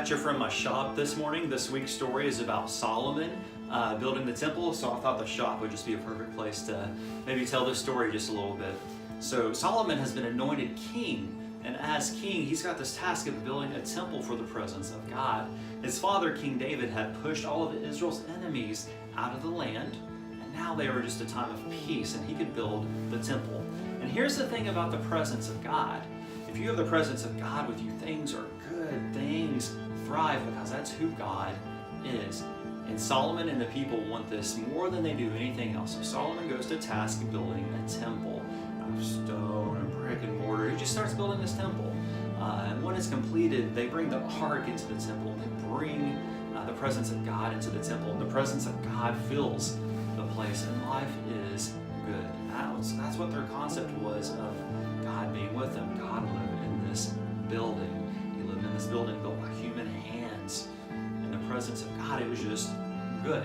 got you from my shop this morning. This week's story is about Solomon building the temple, so I thought the shop would just be a perfect place to maybe tell this story just a little bit. So Solomon has been anointed king, and as king, he's got this task of building a temple for the presence of God. His father, King David, had pushed all of Israel's enemies out of the land, and now they were just a time of peace, and he could build the temple. And here's the thing about the presence of God. If you have the presence of God with you, things are good, things thrive, because that's who God is. And Solomon and the people want this more than they do anything else. So Solomon goes to task building a temple out of stone and brick and mortar. He just starts building this temple. And when it's completed, they bring the ark into the temple. They bring the presence of God into the temple. And the presence of God fills the place, and life is good. That's what their concept was of God being with them. God lived in this building. He lived in this building built by human hands. In the presence of God, it was just good.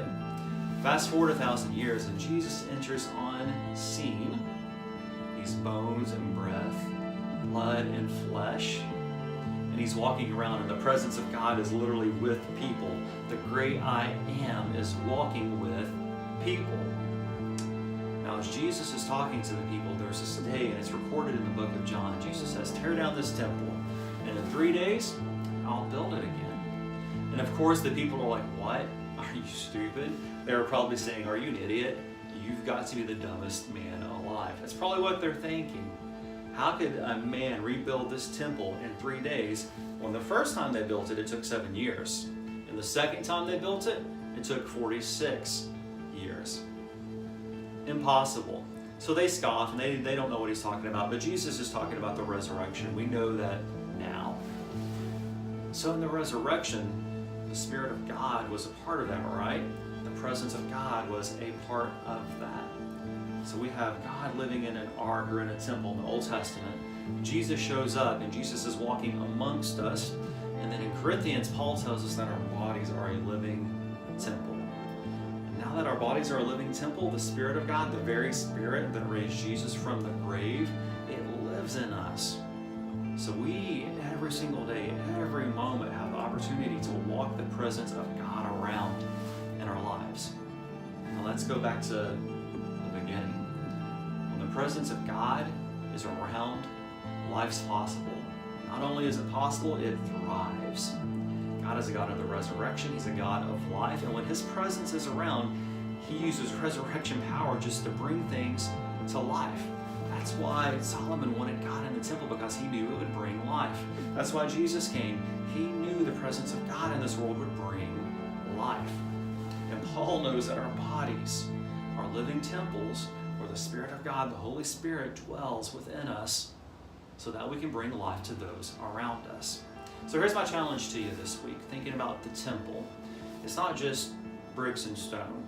Fast forward 1,000 years, and Jesus enters on scene. He's bones and breath, blood and flesh. And he's walking around, and the presence of God is literally with people. The great I Am is walking with people. Now, as Jesus is talking to the people, there's this day, and it's recorded in the book of John. Jesus says, "Tear down this temple, and in 3 days, I'll build it again." And of course, the people are like, "What? Are you stupid?" They were probably saying, "Are you an idiot? You've got to be the dumbest man alive." That's probably what they're thinking. How could a man rebuild this temple in 3 days when the first time they built it, it took 7 years? And the second time they built it, it took 46 years. Impossible. So they scoff, and they don't know what he's talking about, but Jesus is talking about the resurrection. We know that now. So in the resurrection, the Spirit of God was a part of that, right? The presence of God was a part of that. So we have God living in an ark or in a temple in the Old Testament. Jesus shows up, and Jesus is walking amongst us. And then in Corinthians, Paul tells us that our bodies are a living temple. And now that our bodies are a living temple, the Spirit of God, the very Spirit that raised Jesus from the grave, it lives in us. So we, every single day, every moment, have the opportunity to walk the presence of God around in our lives. Now let's go back to the beginning. When the presence of God is around, life's possible. Not only is it possible, it thrives. God is a God of the resurrection. He's a God of life. And when His presence is around, He uses resurrection power just to bring things to life. That's why Solomon wanted God in the temple, because he knew it would bring life. That's why Jesus came. He knew the presence of God in this world would bring life. And Paul knows that our bodies are living temples where the Spirit of God, the Holy Spirit, dwells within us so that we can bring life to those around us. So here's my challenge to you this week, thinking about the temple. It's not just bricks and stone.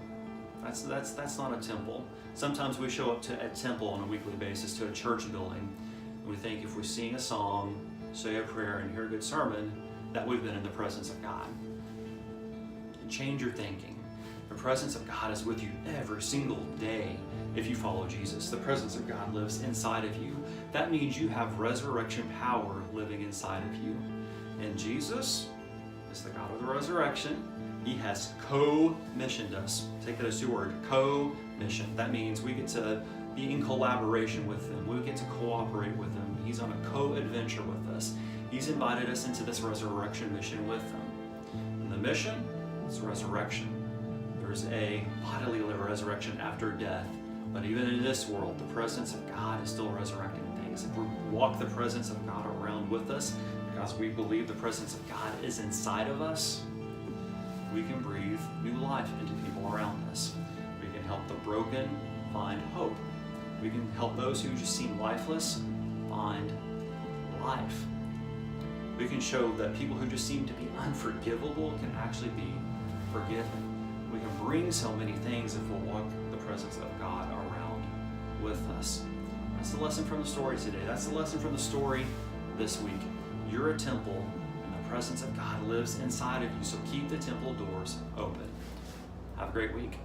That's not a temple. Sometimes we show up to a temple on a weekly basis, to a church building, and we think if we sing a song, say a prayer, and hear a good sermon, that we've been in the presence of God. Change your thinking. The presence of God is with you every single day if you follow Jesus. The presence of God lives inside of you. That means you have resurrection power living inside of you. And Jesus is the God of the resurrection. He has co-missioned us. Take that as your word, co-mission. That means we get to be in collaboration with Him. We get to cooperate with Him. He's on a co-adventure with us. He's invited us into this resurrection mission with Him. And the mission is resurrection. There's a bodily resurrection after death. But even in this world, the presence of God is still resurrecting things. If we walk the presence of God around with us, because we believe the presence of God is inside of us, we can breathe new life into people around us. We can help the broken find hope. We can help those who just seem lifeless find life. We can show that people who just seem to be unforgivable can actually be forgiven. We can bring so many things if we'll walk the presence of God around with us. That's the lesson from the story today. That's the lesson from the story this week. You're a temple, and the presence of God lives inside of you, so keep the temple doors open. Have a great week.